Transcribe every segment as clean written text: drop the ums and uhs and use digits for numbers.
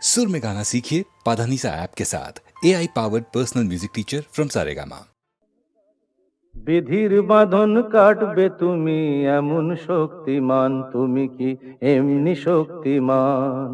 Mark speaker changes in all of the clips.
Speaker 1: सुर में गाना सीखिए पाधानीसा ऐप के साथ AI powered personal music teacher from Saregama.
Speaker 2: বিধির বাঁধন কাটবে তুমি এমন শক্তিমান, তুমি কি এমনি শক্তিমান?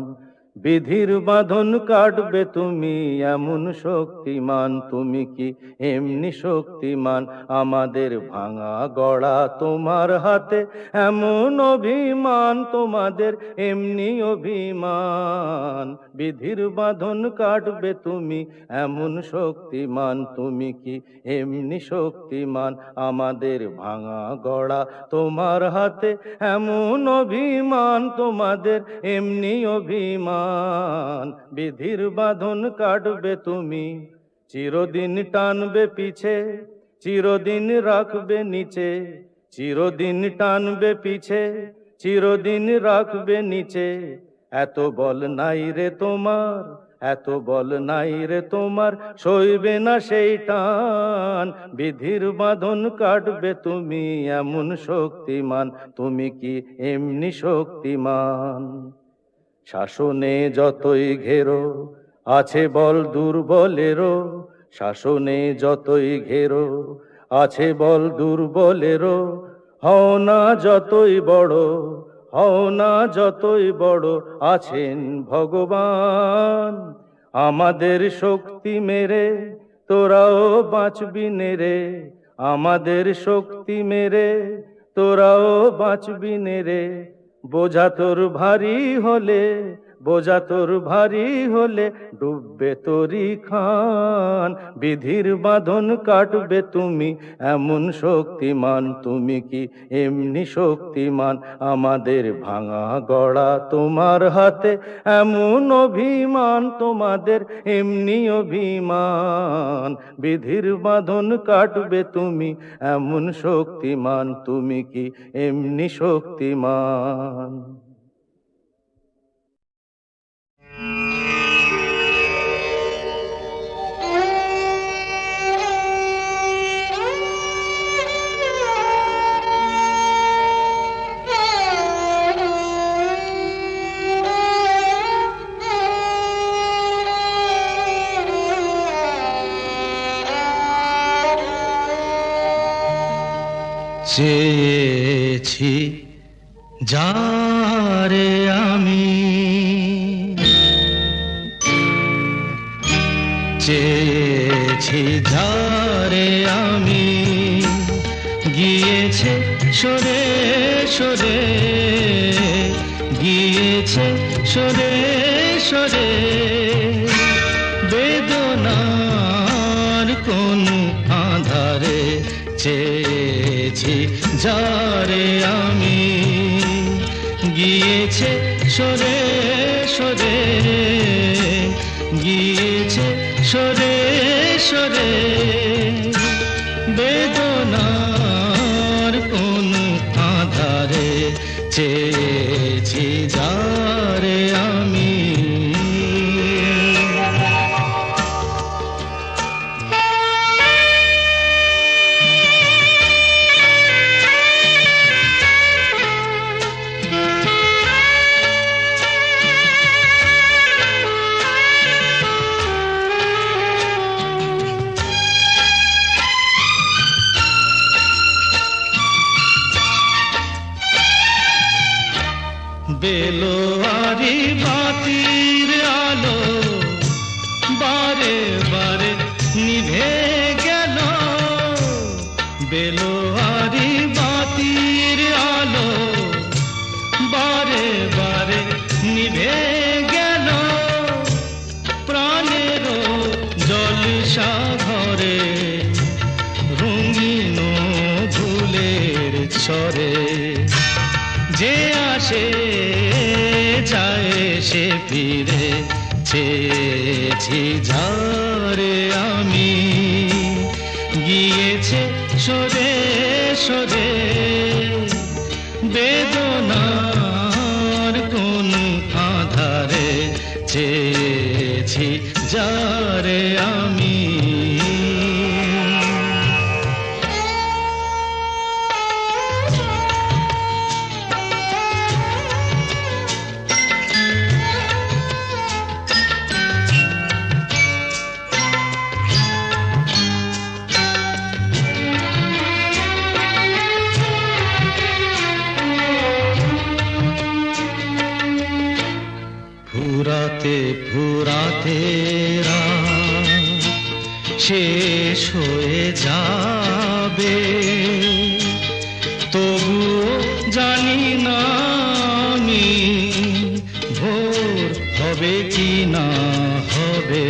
Speaker 2: বিধির বাঁধন কাটবে তুমি এমন শক্তিমান, তুমি কি এমনি শক্তিমান? আমাদের ভাঙা গড়া তোমার হাতে এমন অভিমান, তোমাদের এমনি অভিমান। বিধির বাঁধন কাটবে তুমি এমন শক্তিমান, তুমি কি এমনি শক্তিমান? আমাদের ভাঙা গড়া তোমার হাতে এমন অভিমান, তোমাদের এমনি অভিমান। বিধির বাঁধন কাটবে তুমি, চিরদিন টানবে পিছে, চিরদিন রাখবে নিচে, চিরদিন টানবে পিছে, চিরদিন রাখবে নিচে। এত বল নাই রে তোমার, এত বল নাই রে তোমার, সইবে না সেই টান। বিধির বাঁধন কাটবে তুমি এমন শক্তিমান, তুমি কি এমনি শক্তিমান? শাসনে যতই ঘেরো আছে বল দুর্বলেরও, শাসনে যতই ঘেরো আছে বল দুর্বলেরও। হও না যতই বড়, হও না যতই বড়, আছেন ভগবান। আমাদের শক্তি মেরে তোরাও বাঁচবি নেরে, আমাদের শক্তি মেরে তোরাও বাঁচবি নেরে। বোঝা তোর ভারী হলে, বোঝা তোর ভারী হলে ডুববে তোরি খান। বিধির বাঁধন কাটবে তুমি এমন শক্তিমান, তুমি কি এমনি শক্তিমান? আমাদের ভাঙা গড়া তোমার হাতে এমন অভিমান, তোমাদের এমনি অভিমান। বিধির বাঁধন কাটবে তুমি এমন শক্তিমান, তুমি কি এমনি শক্তিমান?
Speaker 3: চেয়েছি যারে আমি, চেয়েছি যারে আমি, গিয়েছে সরে সরে, গিয়েছে সরে সরে। বেদনার কোন আধারে চেয়েছি যারে আমি, গিয়েছে সরে সরে, গিয়েছে সরে সরে। বেদনার কোন আধারে চেয়েছি যারে আমি। বেলোয়ারি বাতির আলো বারে বারে নিভে গেল, বেলোয়ারি বাতির আলো বারে বারে নিভে গেল। প্রাণেরও জলসা ঘরে রঙিন ফুলের ছড়ে, যে আসে যায় সে ফিরে। চেয়েছি যারে আমি, গিয়েছে সরে সরে। বেদনার কোন আধারে চেয়েছি যারে আমি। ফুরাতে ফুরাতে রাত শেষ হয়ে যাবে, তবুও জানি না আমি ভোর হবে কি না হবে।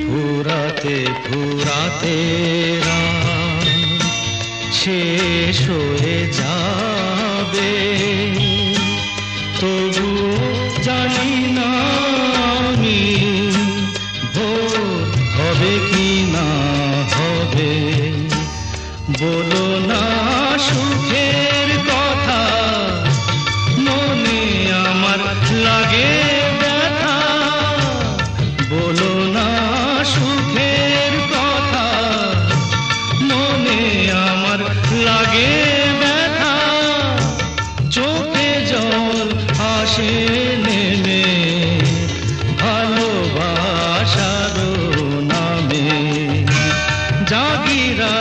Speaker 3: ফুরাতে ফুরাতে রাত শেষ হয়ে যাবে, তবুও জানি না আমি ভোর হবে কি না হবে। বলো না সুখের কথা, মনে আমার লাগে ব্যথা। বলো না সুখের কথা, মনে আমার লাগে ব্যথা। চোখে জল আসে নেমে ভালোবাসার নামে। জাগিরা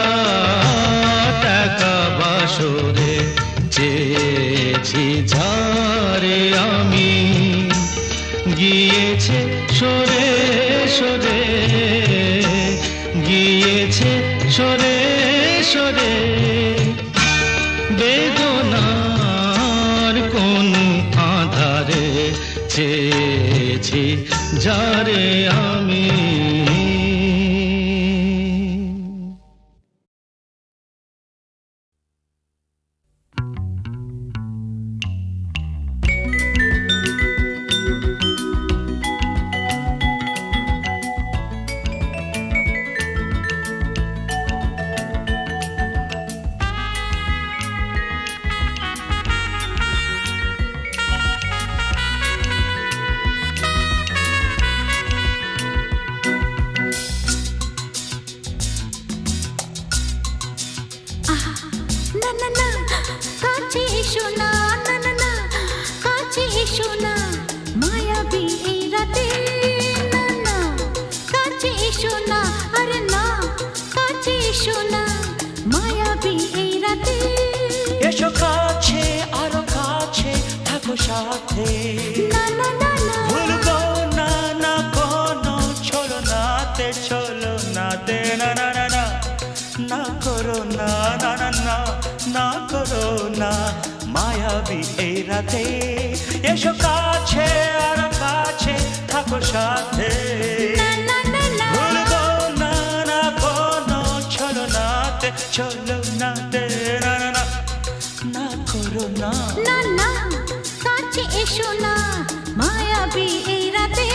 Speaker 3: টাকা বাসরে চেয়েছি ঝারে আমি, গিয়েছে সরে সরে, গিয়েছে সরে সরে। বেদনার কোন আধারে চেয়েছি যারে আমি।
Speaker 4: না না না কাছে এসো না, না না না কাছে এসো না, মায়াবী এই রাতে। না না কাছে এসো না, আরে না কাছে এসো না, মায়াবী এই রাতে।
Speaker 5: এসো কাছে আরো কাছে থাকো সাথে,
Speaker 4: না না না না
Speaker 5: ভুলবো না না কোনো চলো নাতে, চলো নাতে। না না না না না করো না, না না না না করো না, মায়াবী এই রাতে। এসো কাছে আরো কাছে থাকো সাথে,
Speaker 4: না না না না
Speaker 5: ভুলবো না না কোনো চলো নাতে, চলো নাতে। না না না না করো না।
Speaker 4: না না কাছে এসো না, মায়াবী এই রাতে।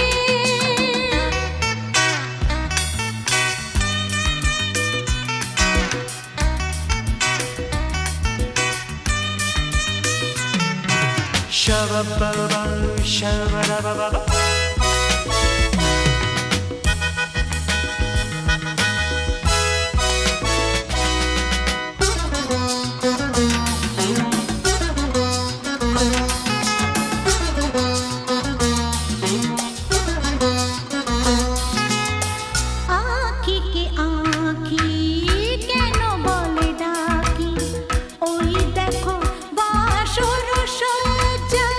Speaker 5: Shabba-ba-ba, shabba-da-ba-ba-ba.
Speaker 4: আঁখিকে আঁখি কেন বলে ডাকি, ওই দেখো বাসর সজ্জা।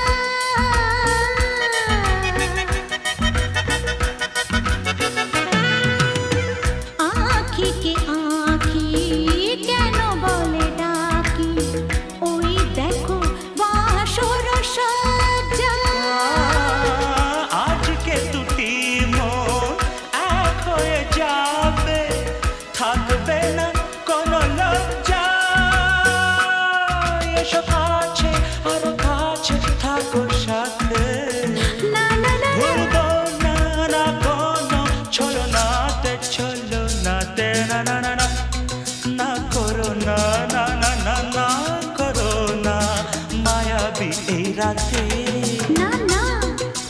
Speaker 4: আঁখিকে আঁখি কেন বলে ডাকি, ওই দেখো বাসর সজ্জা।
Speaker 5: আজকে দুটি মন এক হয়ে যাবে, থাকবে না কোনো লজ্জা। এসো কাছে আরো কাছে থাকো সাথে,
Speaker 4: না না না
Speaker 5: ভুলবো না না কোনো চলো নাতে, চলো নাতে। না না না না না করো না, না না না না করো না, মায়াবী এই রাতে।
Speaker 4: না না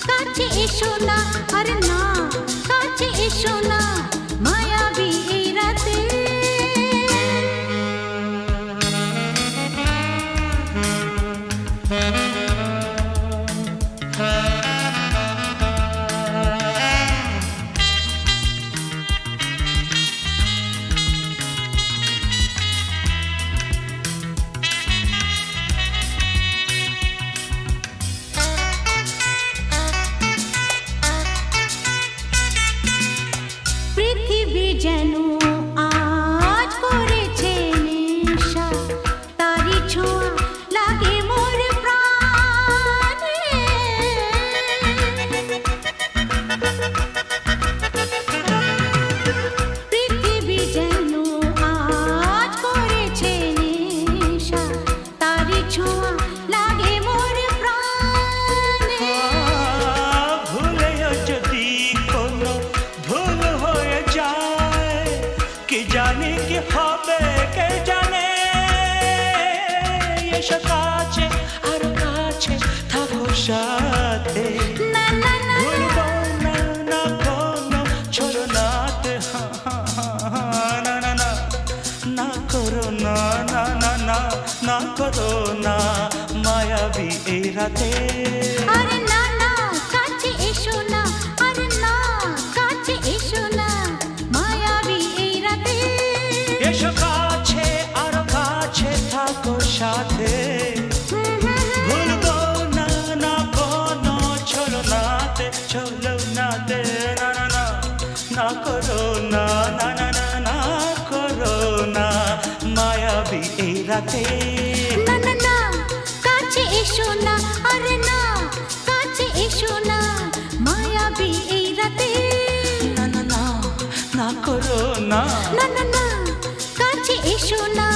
Speaker 4: কাছে এসো না, আরে না কাছে এসো না, মায়াবী এই রাতে। ছোঁয়া লাগে মোর প্রাণে।
Speaker 5: ভুলেও যদি কোনো ভুল হয়ে যায়, কি জানি কি হবে কে জানে। এসো কাছে আরো কাছে থাকো সাথে,
Speaker 4: না না না
Speaker 5: ভুলবো না না কোনো ছলনাতে। না না না না করো না না না না না করো না মায়াবী এই রাতে।
Speaker 4: আরে না না কাছে এসো না, আরে না কাছে এসো না মায়াবী এই রাতে।
Speaker 5: এসো কাছে আরো কাছে থাকো সাথে, ভুলবো না না কোনো ছলনাতে ছলনাতে। না না না না করো না না না না না করো না মায়াবী এই রাতে।
Speaker 4: না না না কাছে এসো না, আরে না কাছে এসো না মায়াবী এই রাতে।
Speaker 5: না না না না করো না
Speaker 4: না না না কাছে এসো না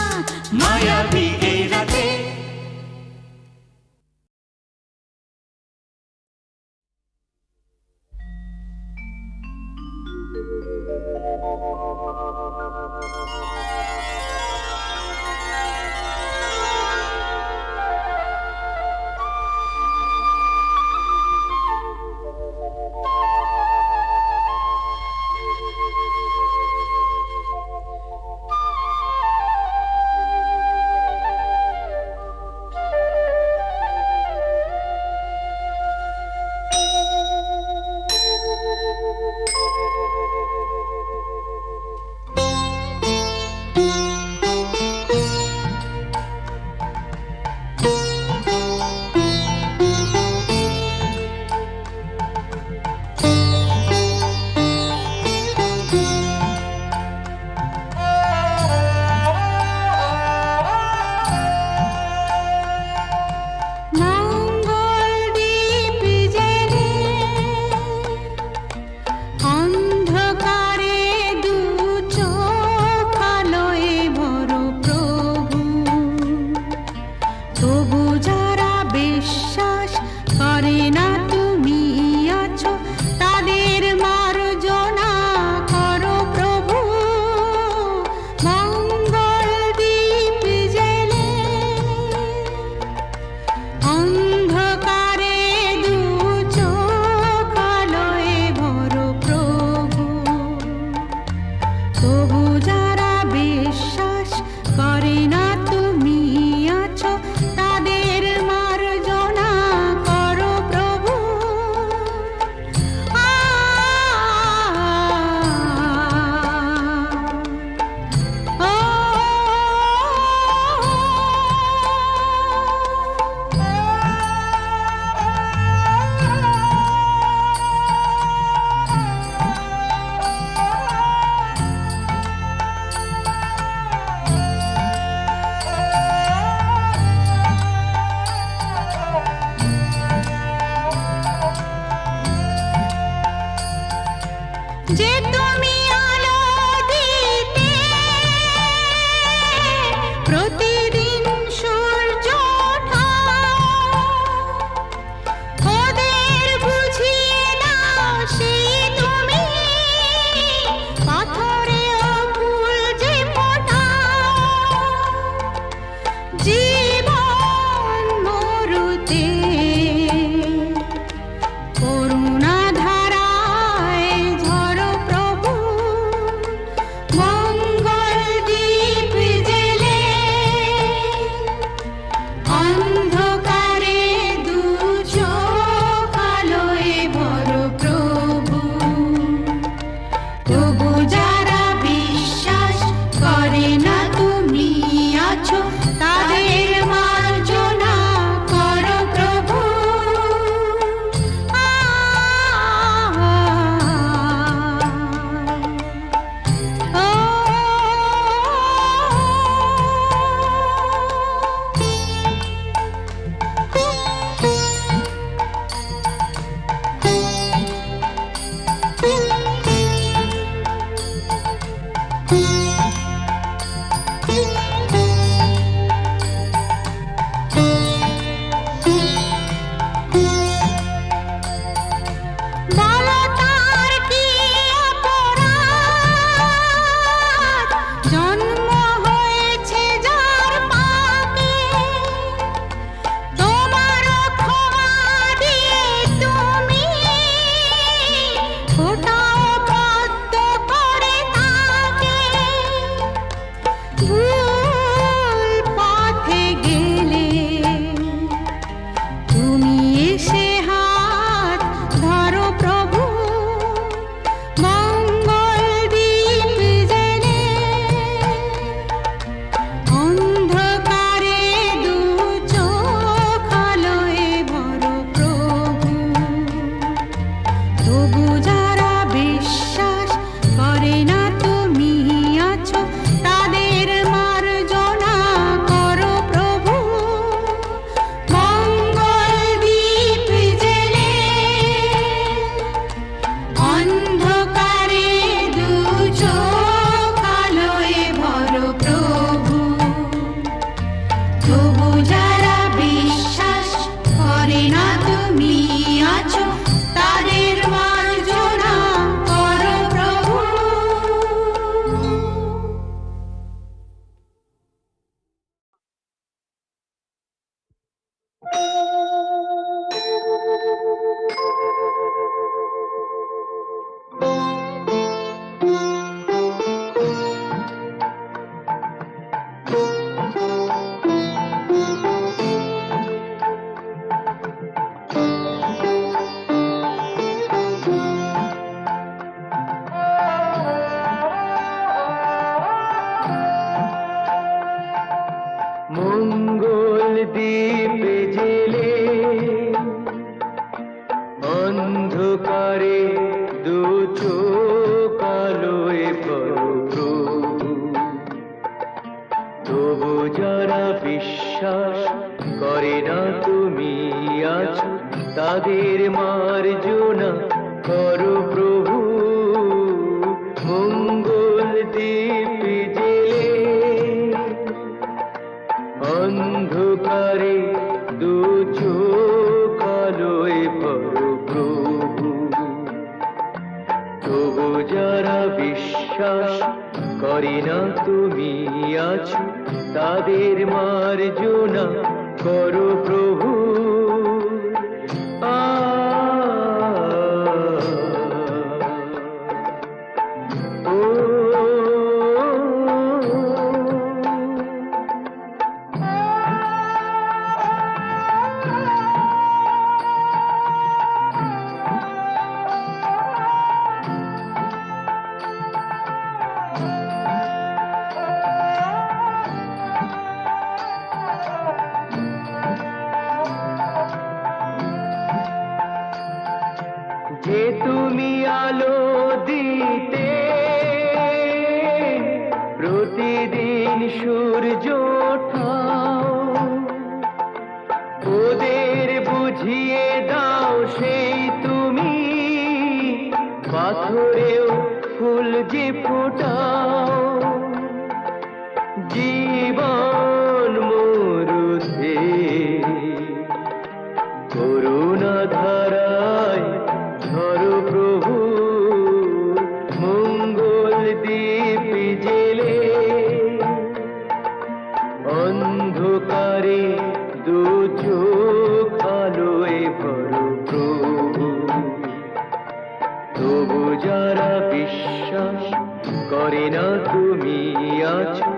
Speaker 5: মায়াবী এই রাতে।
Speaker 2: না তুমি আছো তাদের মার্জনা করো প্রভু মঙ্গল দীপ জেলে অন্ধকারে দু চোখ আলোয় ভরো প্রভু তবু যারা বিশ্বাস করে না তুমি আছো তাদের মার্জনা করো প্রভু যে তুমি আলো দিতে প্রতিদিন সূর্য ওঠাও ওদের বুঝিয়ে দাও সেই তুমি পাথরেও ফুল যে ফোটাও জীবন মরুতে করুণা ধারায় ধরো প্রভু মঙ্গল দীপ জেলে অন্ধকারে দু চোখ আলোয় ভরো প্রভু তবু যারা বিশ্বাস করে না তুমি আছো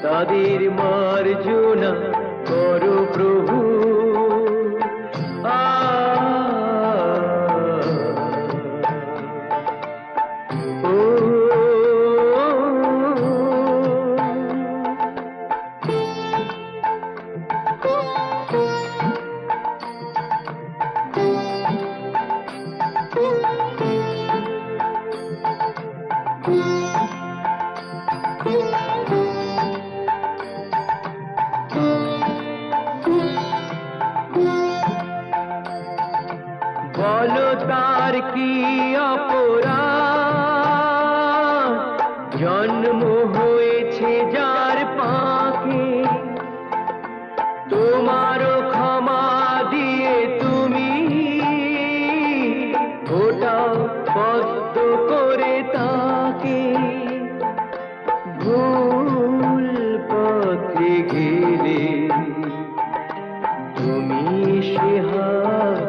Speaker 2: তাদের মার্জনা করো প্রভু বলো তার কি অপরাধ জন্ম হয়েছে যার পাকে তোমারও ক্ষমা দিয়ে তুমি ওটাও পদ্ম করে তাকে ভুল পথে গেলে তুমি সে হাত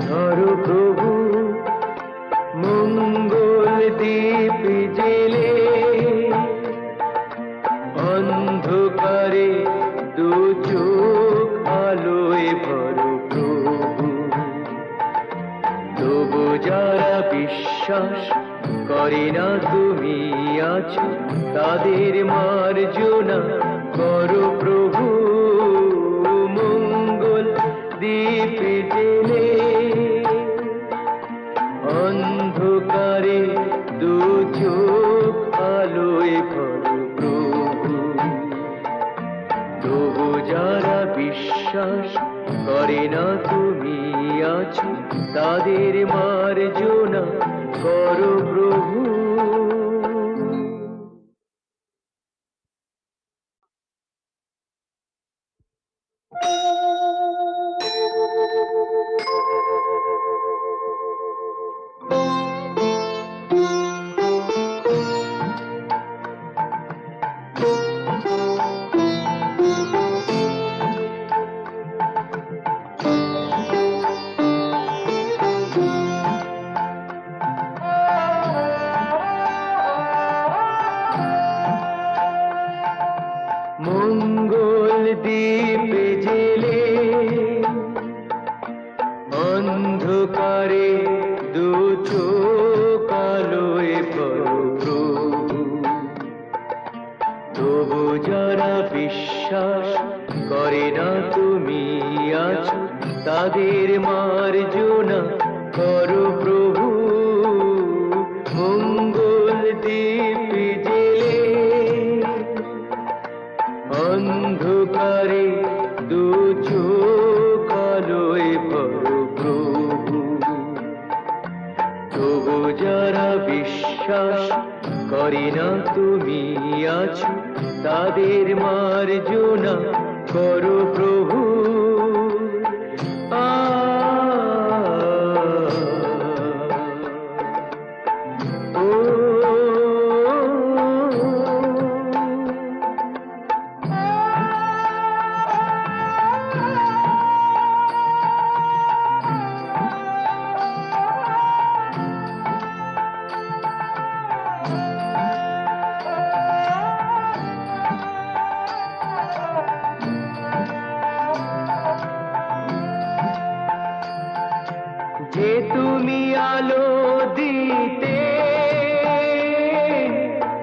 Speaker 2: ধরো প্রভু মঙ্গল দীপ জেলে অন্ধকারে দু চোখ আলোয় ভরো প্রভু তবু যারা বিশ্বাস করে না তুমি আছো তাদের মার্জনা করো প্রভু মঙ্গল দীপ জেলে অন্ধকারে দু চোখ আলোয় ভরো প্রভু তবু যারা বিশ্বাস করে না তুমি আছো তাদের মার্জনা করো প্রভু মঙ্গল দীপ জেলে অন্ধকারে দু চোখ আলোয় ভরো প্রভু তবু যারা বিশ্বাস করে না তুমি আছো তাদের মার্জনা করো প্রভু মঙ্গল দীপ জেলে অন্ধকারে দু চোখ আছো তাদের মার্জনা করো প্রভু। আ ও যে তুমি আলো দিতে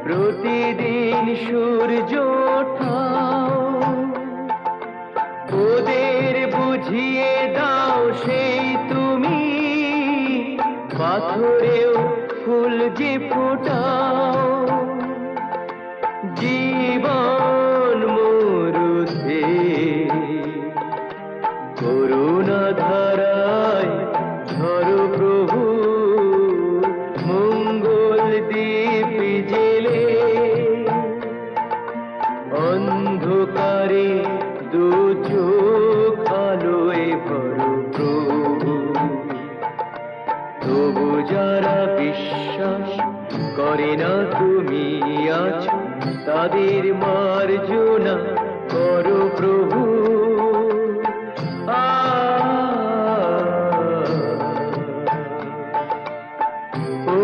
Speaker 2: প্রতিদিন সূর্য ওঠাও, ওদের বুঝিয়ে দাও সেই তুমি পাথরেও ফুল যে ফোটাও। জীবন মরুতে করুণা ধারায় ধরো প্রভু, মঙ্গল দ্বীপ জেলে অন্ধকারে দু চোখ আলোয় ভরো প্রভু। তবু যারা বিশ্বাস করে না তুমি আছো তাদের মার্জনা করো প্রভু। আ ও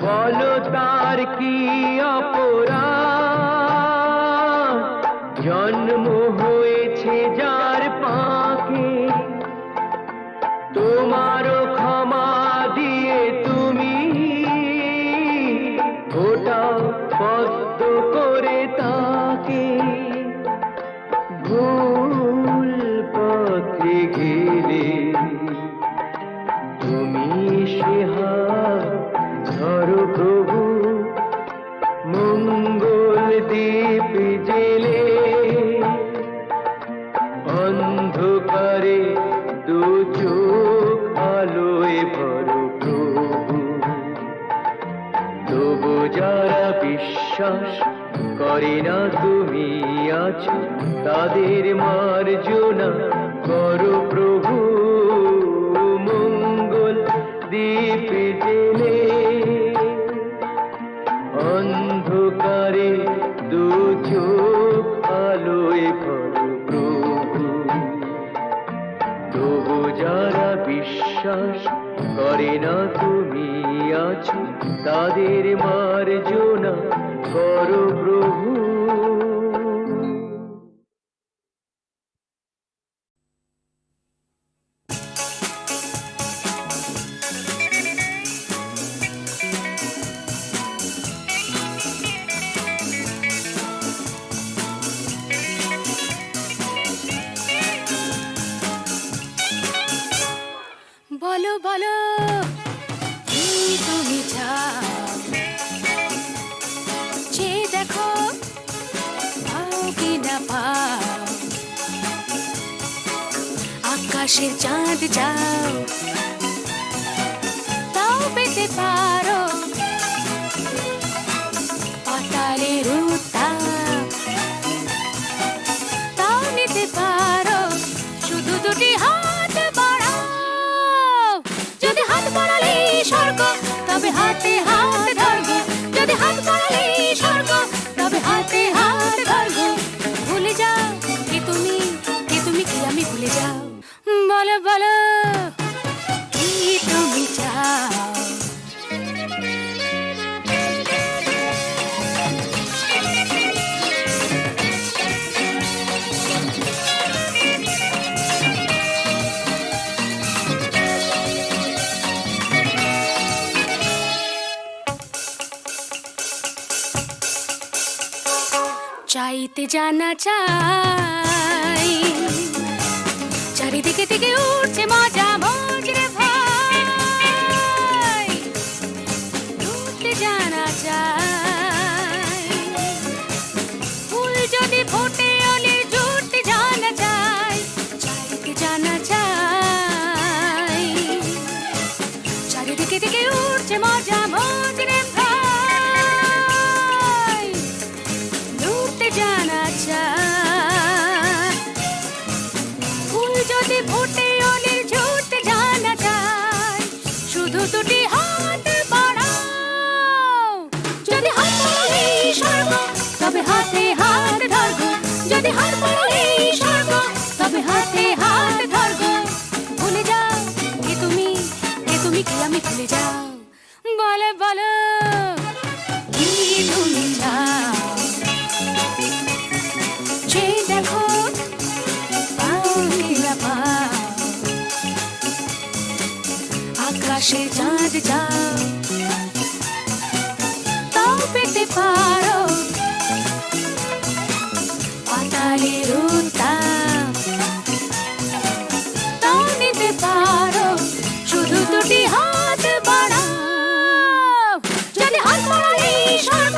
Speaker 2: বলো তার কি অপরাধ, জন্ম হয়েছে যার পাকে, তোমারও ক্ষমা দিয়ে তুমি ওটাও পদ্ম করে তাকে। ভুল পথে গেলে তুমি সে হাত ধরো প্রভু, মঙ্গল দ্বীপ জেলে অন্ধকারে দু চোখ আলোয় ভরো প্রভু। তবু যারা বিশ্বাস করে না তুমি আছো তাদের মার্জনা করো প্রভু, মঙ্গল দ্বীপ জেলে অন্ধকারে দু চোখ আলোয় ভরো প্রভু। তবু যারা বিশ্বাস করে না তুমি আছো তাদের মার্জনা করো প্রভু।
Speaker 4: বলো বলো কি তুমি চাও, যে দেখো পাও কি না পাও। আকাশের চাঁদ চাও, তাও পেতে পারো। পাতালের উত্তাপ, তাও নিতে পারো। শুধু দুটি হাত বাড়াও, যদি হাত বাড়ালে স্বর্গ তবে হাতে হাত ধরবো। যদি হাত বাড়ালে স্বর্গ তবে হাতে হাত ধরবো। ভুলে যাও কে তুমি কি আমি ভুলে যাও। বলো বলো কি তুমি চাও। চাইতে জানা চাই, চারিদিকে থেকে উঠছে মজা মজরে ভাই, উঠতে জানা যায়, ফুল যদি ফোটে অলির জুটতে জানা যায়, চারিদিকে জানা যায়, চারিদিকে থেকে উঠছে মজা মজরে ভাই, উঠতে জানা যায়, ফুল যদি ফোটে অলির ঝুটতে জানা যায়, শুধু দুটি হাত বাড়াও, যদি হাত বাড়ালেই স্বর্গ তবে হাতে হাত ধরবো, যদি হাত বাড়ালেই স্বর্গ তবে হাতে হাত ধরবো, ভুলে যাও কে তুমি কি আমি ভুলে যাও, বলো বলো কি তুমি চাও, যে দেখো পাও কি না পাও, আকাশে চাঁদ যাও তাও পেতে পারো, পাতালের উত্তাপ তাও নিতে পারো, শুধু দুটি হাত বাড়াও, যদি হাত বাড়ালেই স্বর্গ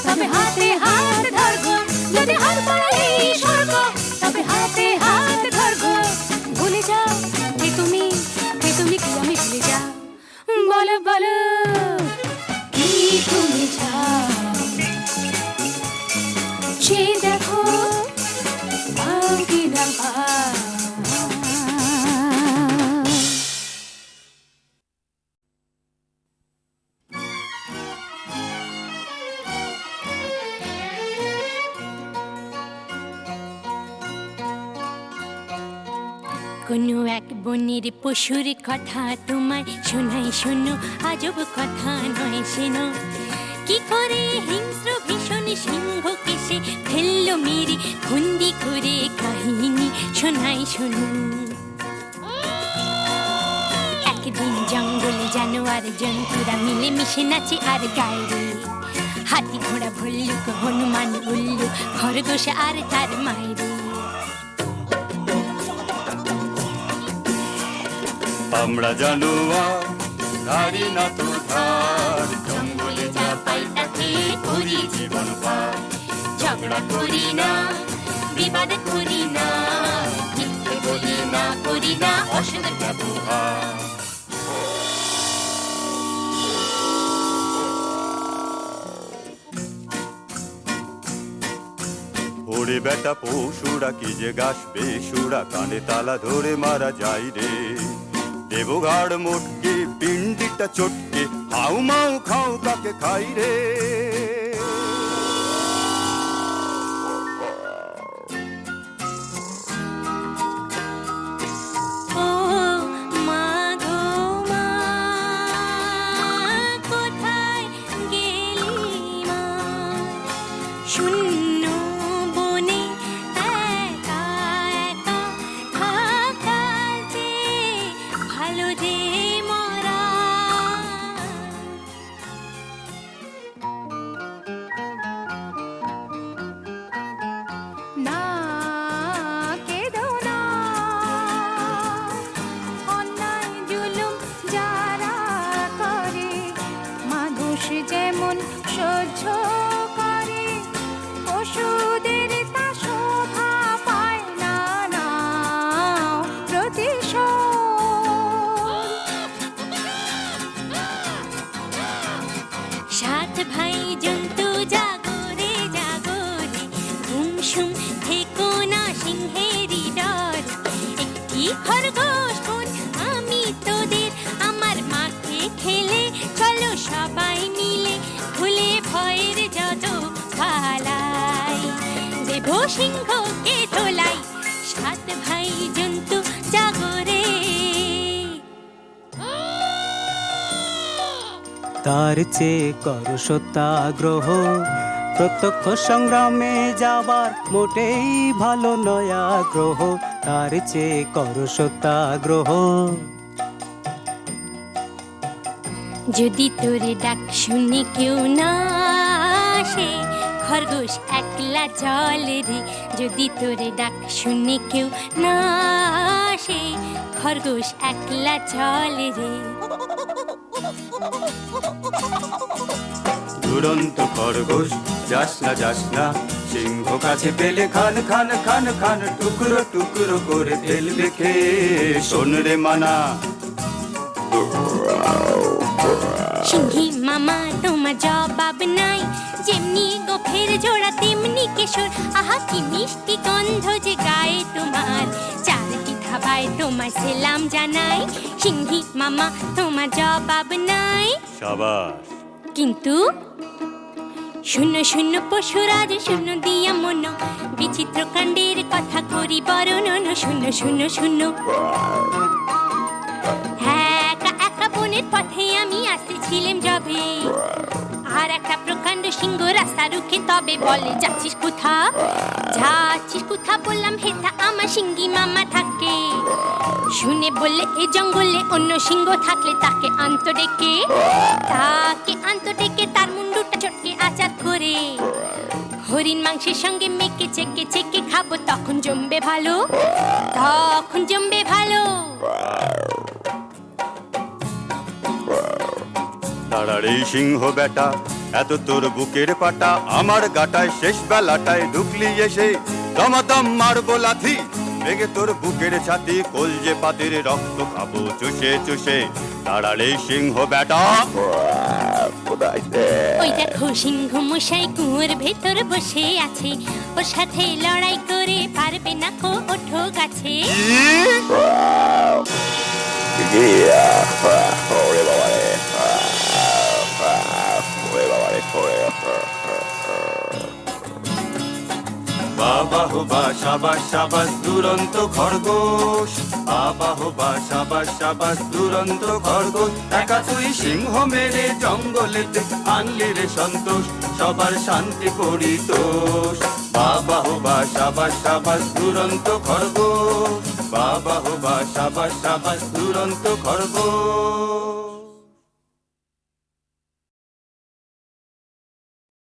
Speaker 4: তবে হাতে হাত ধরবো, যদি হাত বাড়ালেই স্বর্গ তবে হাতে হাত ধরবো, ভুলে যাও কে তুমি কি আমি ভুলে যাও, বলো বলো কি তুমি চাও, সে দেখো পাও কি না পাও। কোনো এক বনের পশুর কথা তোমায় শোনাই, শোনো আজব কথা নয় শোনো, কি করে হিংস্র ভীষণ সিংহকে সে ফেললো মেরে বন্দি করে, কাহিনী শোনাই শোনো। একদিন জঙ্গলে জানোয়ার জন্তুরা মিলে মিশে নাচে আর গায়ে, হাতি ঘোড়া ভল্লুক হনুমান উল্লু খরগোশ আর তার মায়ের,
Speaker 5: আমরা জানোয়ার ধারি না তো ধার, জঙ্গলে যা পাই তাকে করি জীবন পার,
Speaker 4: ঝগড়া করি না বিবাদ করি না, মিথ্যে বলি না করি না অসৎ ব্যবহার,
Speaker 5: ওরে বেটা পশুরা কি যে গাছ বেসুরা, কানে তালা ধরে মারা যায় রে, দেবঘাড় মোটকে পিন্ডিটা চটকে হাউ মাউ খাও কাকে খাই রে,
Speaker 4: ও মা গো মা, কোথায় গেলি মা, শূন্য বনে একা একা থাকাতে ভালো যে মরা, না কেঁদো না, অন্যায় জুলুম যারা করে মানুষ যেমন সহ্য করে, পশুদের তা শোভা পায় না, না প্রতিশোধ, সাত ভাই জন্তু জাগরে জাগরে, ঘুমসুম থেকো না সিংহেরই ডর, একটি খরগোশ বোন আমি তোদের, আমার মাঠে খেলে চলো সবাই মিলে, ভুলে ভয়ের যত পালাই, দেব সিংহকে তোলাই, সাত ভাই জন্তু জাগরে।
Speaker 6: তার চেয়ে কর সত্যাগ্রহ, প্রত্যক্ষ সংগ্রামে যাবার মোটেই ভালো নয় আগ্রহ, তার চেয়ে কর সত্যাগ্রহ।
Speaker 4: যদি তোর ডাক শুনে কেউ না আসে, খরগোশ একলা চলে রে, যদি তোরে ডাক শুনে কেউ না আসে, খরগোশ একলা চলে রে।
Speaker 5: দুরন্ত খরগোশ যাস না, সিংহ কাছে পেলে খান খান খান খান, টুকরো টুকরো করে ফেলবে খেয়ে, শোন রে মানা।
Speaker 4: সিংহী মামা তোমার জবাব নাই, যেমনি গোফের জোড়া তেমনি কেশর, আহা কি মিষ্টি গন্ধ যে গায়ে তোমার, চারটি ধাবায় তোমার সেলাম জানাই, সিংহী মামা তোমার জবাব নাই।
Speaker 5: সাবাস।
Speaker 4: কিন্তু শূন্য শূন্য পশুরাজ শূন্য দিয়া মন, বিচিত্র কাণ্ডের কথা করি বর্ণন, শূন্য শূন্য শূন্য। একা একা বনের পথে আমি আসতেছিলাম যবে, আর একটা প্রকাণ্ড সিংহ রাস্তা রুখে তবে বলে যাচ্ছিস কোথা, যাচ্ছিস কোথা বললাম হেথা আমার সিংহী মামা থাকে, শুনে বললে এ জঙ্গলে অন্য সিংহ থাকলে তাকে আন্ত ডেকে, তার মুন্ডুটা চটকে আচার করে, হরিণ মাংসের সঙ্গে মেখে চেকে চেকে খাবো, তখন জমবে ভালো, তখন জমবে ভালো।
Speaker 5: তারার এই সিংহ বেটা, এত তোর বুকের পাটা, আমার গাটায় শেষ বেলাটায় ঢুকলি এসে, দমাদম মারবো লাথি, ভেঙে তোর বুকের ছাতি, কলজে পাতির রক্ত খাবো চুষে চুষে, তারার এই সিংহ বেটা।
Speaker 4: ওই দেখো সিংহ মশাই কুয়োর ভেতর বসে আছে, ওর সাথে লড়াই করে পারবে না কো, ওঠো গাছে।
Speaker 5: বাবা হো বা সাবাস সাবাস দুরন্ত খরগোশ, বাবা হো বা সাবাস সাবাস দুরন্ত খরগোশ, একা তুই সিংহ মেরে জঙ্গলেতে আনলি রে সন্তোষ, সবার শান্তি পরিতোষ। বাবা হো বা সাবাস সাবাস দুরন্ত খরগোশ, বাবা হো বা সাবাস সাবাস দুরন্ত খরগোশ।